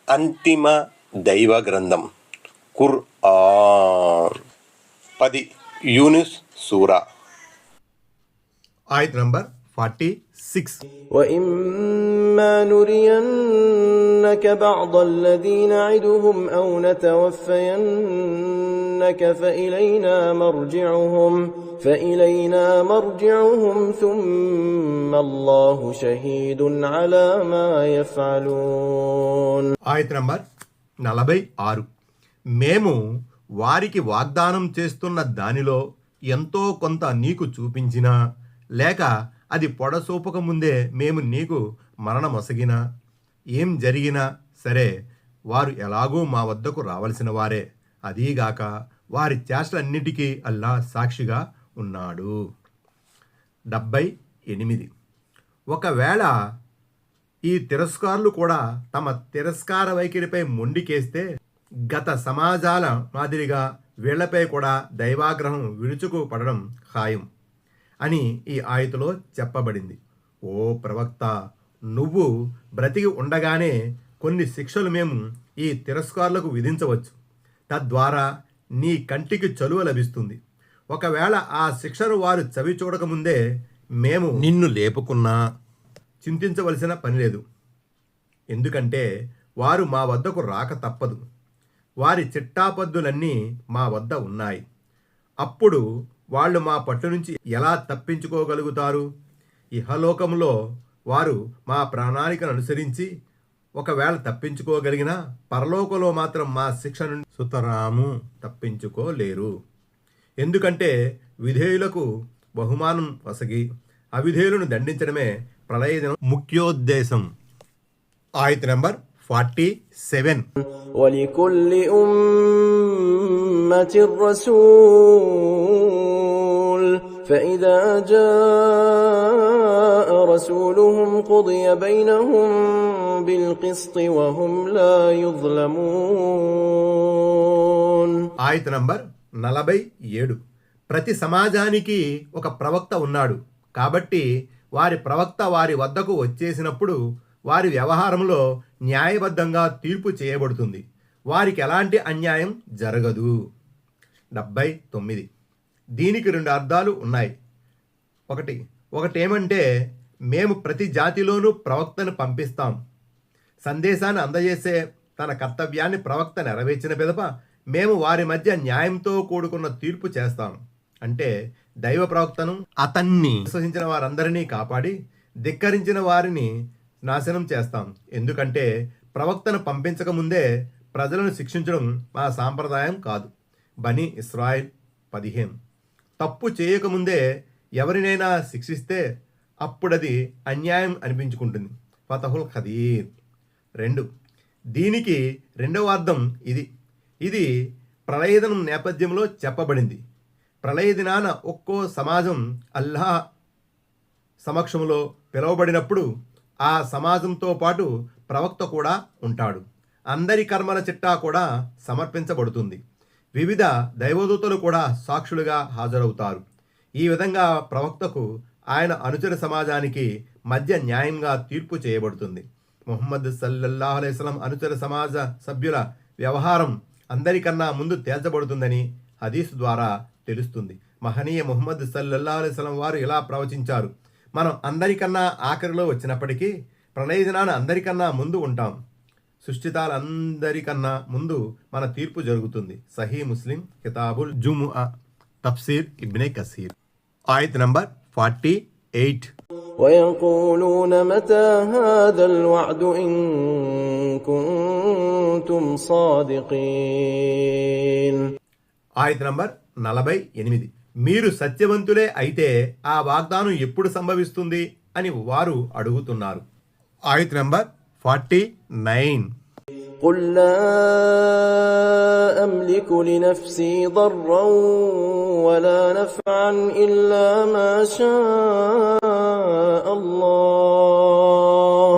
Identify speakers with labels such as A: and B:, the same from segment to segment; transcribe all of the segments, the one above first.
A: అంతిమ దైవ గ్రంథం ఖుర్ఆన్ 10 యూనుస్ సూరా
B: ఆయత్ నంబర్ 46.
C: وَإِمَّا نُرِيَنَّكَ بَعْضَ الَّذِي نَعِدُهُمْ أَوْ نَتَوَفَّيَنَّكَ فَإِلَيْنَا مَرْجِعُهُمْ ثُمَّ اللَّهُ شَهِيدٌ عَلَى مَا يَفْعَلُونَ.
B: ఆయత్ నంబర్ 46. మేము వారికి వాగ్దానం చేస్తున్న దానిలో ఎంతో కొంత నీకు చూపించినా లేక అది పొడసూపక ముందే మేము నీకు మరణమొసగినా ఏం జరిగినా సరే వారు ఎలాగూ మా వద్దకు రావలసిన వారే. అదీగాక వారి చేష్టలన్నిటికీ అల్లా సాక్షిగా ఉన్నాడు. 78. ఒకవేళ ఈ తిరస్కారులు కూడా తమ తిరస్కార వైఖరిపై మొండికేస్తే గత సమాజాల మాదిరిగా వీళ్లపై కూడా దైవాగ్రహం విరుచుకుపడడం ఖాయం అని ఈ ఆయతులో చెప్పబడింది. ఓ ప్రవక్త, నువ్వు బ్రతికి ఉండగానే కొన్ని శిక్షలు మేము ఈ తిరస్కారులకు విధించవచ్చు. తద్వారా నీ కంటికి చలువ లభిస్తుంది. ఒకవేళ ఆ శిక్షను వారు చవి చూడకముందే మేము నిన్ను లేపుకున్నా చింతించవలసిన పని లేదు. ఎందుకంటే వారు మా వద్దకు రాక తప్పదు. వారి చిట్టాపద్దులన్నీ మా వద్ద ఉన్నాయి. అప్పుడు వాళ్ళు మా పట్టు నుంచి ఎలా తప్పించుకోగలుగుతారు? ఇహలోకంలో వారు మా ప్రణాళికను అనుసరించి ఒకవేళ తప్పించుకోగలిగినా పరలోకంలో మాత్రం మా శిక్ష నుండి సుతరాము తప్పించుకోలేరు. ఎందుకంటే విధేయులకు బహుమానం వసగి అవిధేయులను దండించడమే ప్రళయదినం ముఖ్యోద్దేశం. ఆయత్ నంబర్ 47.
C: وَلِكُلِّ أُمَّةٍ رَسُولٌ فَإِذَا جَاءَ رَسُولُهُمْ قُضِيَ بَيْنَهُم بِالْقِسْطِ وَهُمْ لَا يُظْلَمُونَ.
B: ఆయత్ నంబర్ 47. ప్రతి సమాజానికి ఒక ప్రవక్త ఉన్నాడు. కాబట్టి వారి ప్రవక్త వారి వద్దకు వచ్చేసినప్పుడు వారి వ్యవహారంలో న్యాయబద్ధంగా తీర్పు చేయబడుతుంది. వారికి ఎలాంటి అన్యాయం జరగదు. 79. దీనికి 2 అర్థాలు ఉన్నాయి. ఒకటేమంటే మేము ప్రతి జాతిలోనూ ప్రవక్తను పంపిస్తాం. సందేశాన్ని అందజేసే తన కర్తవ్యాన్ని ప్రవక్త నెరవేర్చిన పిదప మేము వారి మధ్య న్యాయంతో కూడుకున్న తీర్పు చేస్తాం. అంటే దైవ ప్రవక్తను అతన్ని విశ్వసించిన వారందరినీ కాపాడి ధిక్కరించిన వారిని నాశనం చేస్తాం. ఎందుకంటే ప్రవక్తను పంపించక ముందే ప్రజలను శిక్షించడం మా సాంప్రదాయం కాదు. బనీ ఇస్రాయిల్ 15. తప్పు చేయకముందే ఎవరినైనా శిక్షిస్తే అప్పుడది అన్యాయం అనిపించుకుంటుంది. ఫతహుల్ ఖదీర్ 2. దీనికి 2వ అర్థం ఇది ప్రళయదినం నేపథ్యంలో చెప్పబడింది. ప్రళయదినాన ఒక్కో సమాజం అల్లాహ్ సమక్షంలో పిలువబడినప్పుడు ఆ సమాజంతో పాటు ప్రవక్త కూడా ఉంటాడు. అందరి కర్మల చిట్టా కూడా సమర్పించబడుతుంది. వివిధ దైవదూతలు కూడా సాక్షులుగా హాజరవుతారు. ఈ విధంగా ప్రవక్తకు ఆయన అనుచర సమాజానికి మధ్య న్యాయంగా తీర్పు చేయబడుతుంది. ముహమ్మద్ సల్లల్లాహు అలైహి వసల్లం అనుచర సమాజ సభ్యుల వ్యవహారం అందరికన్నా ముందు తేల్చబడుతుందని హదీస్ ద్వారా తెలుస్తుంది. మహనీయ ముహమ్మద్ సల్లల్లాహు అలైహి వసల్లం వారు ఇలా ప్రవచించారు: మనం అందరికన్నా ఆఖరిలో వచ్చినప్పటికీ ప్రళయ దినాన అందరికన్నా ముందు ఉంటాం. సృష్టితాలందరికన్నా ముందు మన తీర్పు జరుగుతుంది. సహీ ముస్లిం కితాబుల్ జుముఅ తఫ్సీర్ ఇబ్నే కసీర్. ఆయత్ నంబర్ 48.
C: وَيَقُولُونَ مَتَى هَذَا الْوَعْدُ إِن كُنتُمْ صَادِقِينَ.
B: ఆయత్ నంబర్ 48. మీరు సత్యవంతులే అయితే ఆ వాగ్దానం ఎప్పుడు సంభవిస్తుంది అని వారు అడుగుతున్నారు. ఆయత్ నంబర్ 49.
C: قُل لَّا أَمْلِكُ لِنَفْسِي ضَرًّا وَلَا نَفْعًا إِلَّا مَا شَاءَ اللَّهُ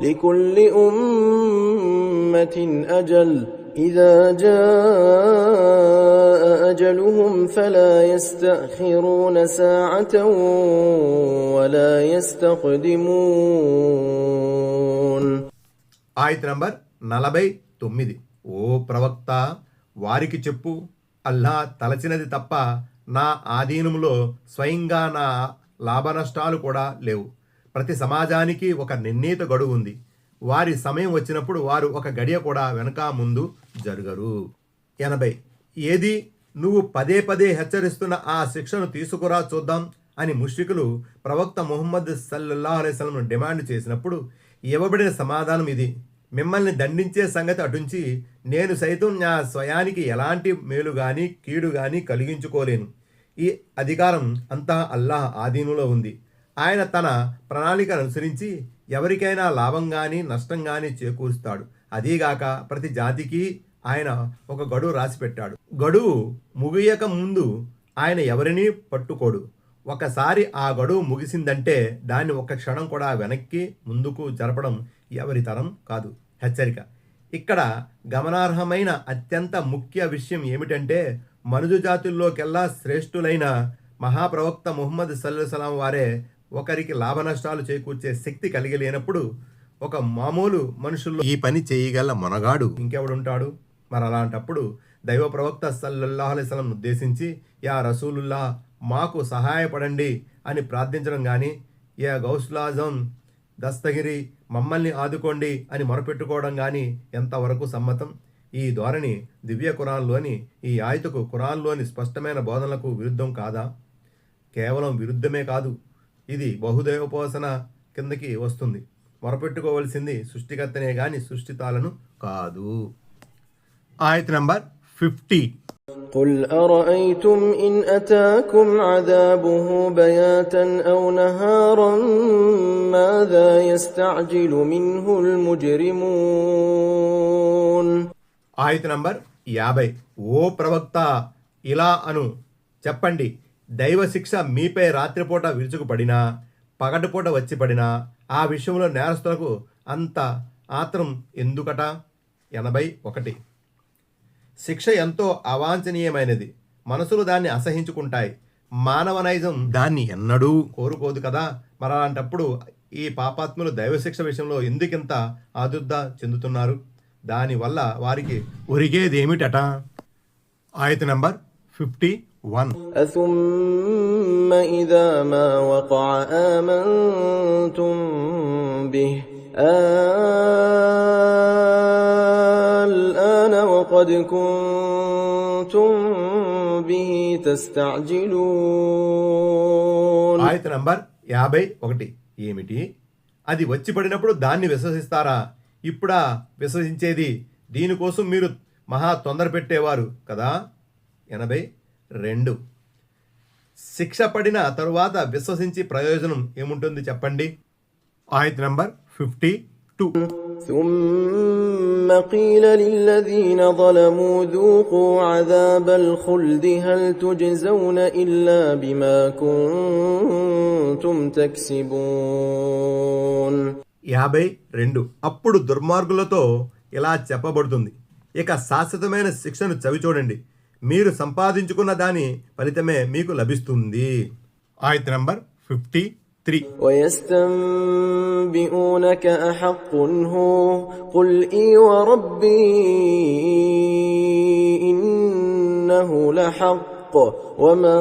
C: لِكُلِّ أُمَّةٍ أَجَلٌ إذا جاء أجلهم فلا يستأخرون ساعة ولا يستقدمون.
B: ఆయత నంబర్ 49. ఓ ప్రవక్త, వారికి చెప్పు, అల్లా తలచినది తప్ప నా ఆధీనంలో స్వయంగా నా లాభనష్టాలు కూడా లేవు. ప్రతి సమాజానికి ఒక నిర్ణీత గడువు ఉంది. వారి సమయం వచ్చినప్పుడు వారు ఒక గడియ కూడా వెనక ముందు జరగరు. 80. ఏది నువ్వు పదే పదే హెచ్చరిస్తున్న ఆ శిక్షను తీసుకురా చూద్దాం అని ముష్రికులు ప్రవక్త ముహమ్మద్ సల్లల్లాహు అలైహి వసల్లంను డిమాండ్ చేసినప్పుడు ఇవ్వబడిన సమాధానం ఇది: మిమ్మల్ని దండించే సంగతి అటుంచి నేను సైతం నా స్వయానికి ఎలాంటి మేలు గాని కీడు గాని కలిగించుకోలేను. ఈ అధికారం అంతా అల్లాహ్ ఆధీనంలో ఉంది. ఆయన తన ప్రణాళికను అనుసరించి ఎవరికైనా లాభం గాని నష్టం గాని చేకూరుస్తాడు. అదీగాక ప్రతి జాతికి ఆయన ఒక గడువు రాసిపెట్టాడు. గడువు ముగియక ముందు ఆయన ఎవరినీ పట్టుకోడు. ఒకసారి ఆ గడువు ముగిసిందంటే దాన్ని ఒక క్షణం కూడా వెనక్కి ముందుకు జరపడం ఎవరి తరం కాదు. హెచ్చరిక: ఇక్కడ గమనార్హమైన అత్యంత ముఖ్య విషయం ఏమిటంటే మనుజు జాతుల్లోకెల్లా శ్రేష్ఠులైన మహాప్రవక్త ముహమ్మద్ సల్లల్లాహు అలైహి వసల్లం వారే ఒకరికి లాభ నష్టాలు చేకూర్చే శక్తి కలిగి లేనప్పుడు ఒక మామూలు మనుషుల్లో ఈ పని చేయగల మొనగాడు ఇంకెవడుంటాడు? మరి అలాంటప్పుడు దైవ ప్రవక్త సల్లల్లాహు అలైహి వసల్లం ఉద్దేశించి యా రసూలుల్లా మాకు సహాయపడండి అని ప్రార్థించడం కానీ, యా గౌసులాజం దస్తగిరి మమ్మల్ని ఆదుకోండి అని మొరపెట్టుకోవడం కానీ ఎంతవరకు సమ్మతం? ఈ ధోరణి దివ్య ఖురాన్లోని ఈ ఆయతకు ఖురాన్లోని స్పష్టమైన బోధనలకు విరుద్ధం కాదా? కేవలం విరుద్ధమే కాదు, ఇది బహుదైవోపాసన కిందకి వస్తుంది. మొరపెట్టుకోవలసింది సృష్టికర్తనే గాని సృష్టితాలను కాదు. ఆయత నంబర్ 50.
C: قل أرأيتم إن أتاكم عذابه بياتا أو نهارا ماذا يستعجل منه المجرمون.
B: ఆయత నంబర్ 50. ఓ ప్రవక్త, ఇలా అను, చెప్పండి, దైవ శిక్ష మీపై రాత్రిపూట విరుచుకుపడినా పగటిపూట వచ్చి పడినా ఆ విషయంలో నేరస్తులకు అంత ఆత్రం ఎందుకట? 81. శిక్ష ఎంతో అవాంఛనీయమైనది. మనసులు దాన్ని అసహించుకుంటాయి. మానవ నైజం దాన్ని ఎన్నడూ కోరుకోదు కదా. మరి అలాంటప్పుడు ఈ పాపాత్ములు దైవశిక్ష విషయంలో ఎందుకింత ఆదుర్ద చెందుతున్నారు? దానివల్ల వారికి ఒరిగేదేమిటట? ఆయత నంబర్ 51.
C: أثم إذا ما وقع آمنتم به الآن وقد كنتم به تستعجلون.
B: ఆయత నంబర్ 51. ఏమిటి? అది వచ్చి పడినప్పుడు దాన్ని విశ్వసిస్తారా? ఇప్పుడా విశ్వసించేది? దీనికోసం మీరు మహా తొందర పెట్టేవారు కదా. 82. శిక్ష పడిన తరువాత విశ్వసించి ప్రయోజనం ఏముంటుంది చెప్పండి? ఆయత నంబర్ 52.
C: ثم قيل للذين ظلموا ذوقوا عذاب الخلد هل تجزون إلا بما كنتم تكسبون.
B: 52. అప్పుడు దుర్మార్గులతో ఇలా చెప్పబడుతుంది: ఇక శాశ్వతమైన శిక్షను చవిచూడండి, మీరు సంపాదించుకున్న దాని ఫలితమే మీకు లభిస్తుంది. ఆయత నంబర్ 53.
C: ويستنبئونك أحق هو قل إي وربي إنه لحق وما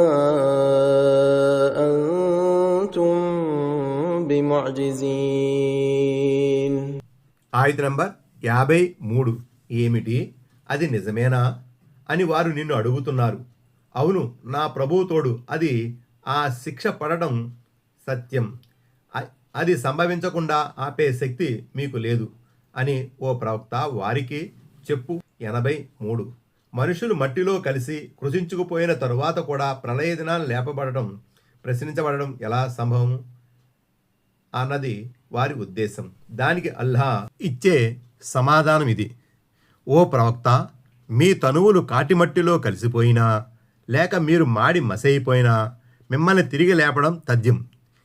C: أنتم بمعجزين.
B: ఆయత నంబర్ 53. ఏమిటి? అది నిజమేనా అని వారు నిన్ను అడుగుతున్నారు. అవును, నా ప్రభువు తోడు, అది ఆ శిక్ష పడటం సత్యం. అది సంభవించకుండా ఆపే శక్తి మీకు లేదు అని ఓ ప్రవక్త వారికి చెప్పు. 83. మనుషులు మట్టిలో కలిసి కృషించుకుపోయిన తరువాత కూడా ప్రళయ దినాన్ని లేపబడటం ప్రశ్నించబడడం ఎలా సంభవం అన్నది వారి ఉద్దేశం. దానికి అల్లా ఇచ్చే సమాధానం ఇది: ఓ ప్రవక్త, మీ తనువులు కాటిమట్టిలో కలిసిపోయినా లేక మీరు మాడి మసైపోయినా మిమ్మల్ని తిరిగి లేపడం తథ్యం.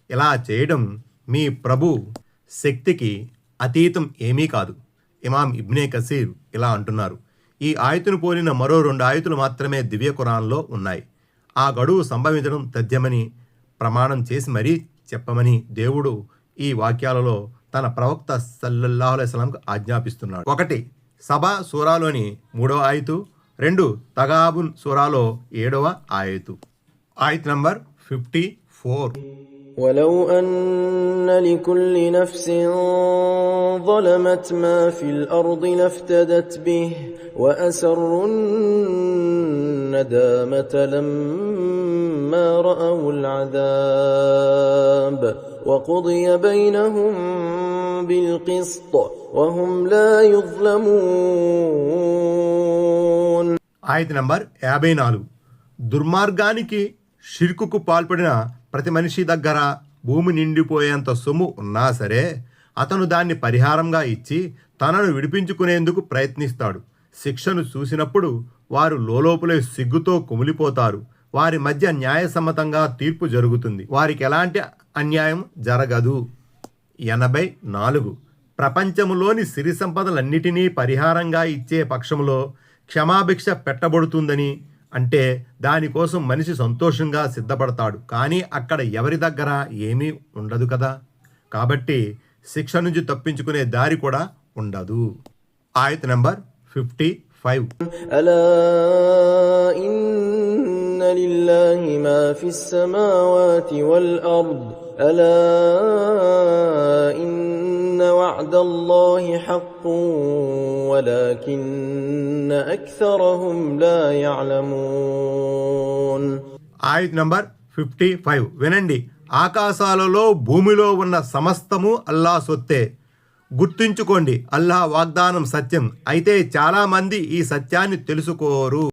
B: ఇలా చేయడం మీ ప్రభు శక్తికి అతీతం ఏమీ కాదు. ఇమాం ఇబ్నే కసీర్ ఇలా అంటున్నారు: ఈ ఆయతును పోలిన మరో 2 ఆయతులు మాత్రమే దివ్య ఖురాన్లో ఉన్నాయి. ఆ గడువు సంభవించడం తథ్యమని ప్రమాణం చేసి మరీ చెప్పమని దేవుడు ఈ వాక్యాలలో తన ప్రవక్త సల్లల్లాహు అలైహి వసల్లంకు ఆజ్ఞాపిస్తున్నాడు. 1 సబా సూరాలోని 3వ ఆయతు, 2 తగాబున్ సూరాలో 7వ ఆయతు. ఆయత్ నంబర్ 54.
C: ولو أن لكل نفس ظلمت ما في الأرض لافتدت به وأسروا الندامة لما رأوا العذاب وقضي بينهم بالقسط وهم لا يظلمون.
B: ఆయత్ నంబర్ 54. దుర్మార్గానికి షిర్కుకు పాల్పడిన ప్రతి మనిషి దగ్గర భూమి నిండిపోయేంత సొమ్ము ఉన్నా సరే అతను దాన్ని పరిహారంగా ఇచ్చి తనను విడిపించుకునేందుకు ప్రయత్నిస్తాడు. శిక్షను చూసినప్పుడు వారు లోలోపలే సిగ్గుతో కుమిలిపోతారు. వారి మధ్య న్యాయసమ్మతంగా తీర్పు జరుగుతుంది. వారికి ఎలాంటి అన్యాయం జరగదు. 84. ప్రపంచములోని సిరి సంపదలన్నిటినీ పరిహారంగా ఇచ్చే పక్షంలో క్షమాభిక్ష పెట్టబడుతుందని, అంటే దానికోసం మనిషి సంతోషంగా సిద్ధపడతాడు. కానీ అక్కడ ఎవరి దగ్గర ఏమీ ఉండదు కదా, కాబట్టి శిక్ష నుంచి తప్పించుకునే దారి కూడా ఉండదు. ఆయత్ నంబర్ 55.
C: ألا إن لله ما في السماوات والأرض ألا إن وعد الله حق ولكن أكثرهم لا يعلمون.
B: ఆయత్ నంబర్ 55. వినండి, ఆకాశాలలో భూమిలో ఉన్న సమస్తము అల్లా సొత్తే. గుర్తుంచుకోండి, అల్లా వాగ్దానం సత్యం, అయితే చాలా మంది ఈ సత్యాన్ని తెలుసుకోరు.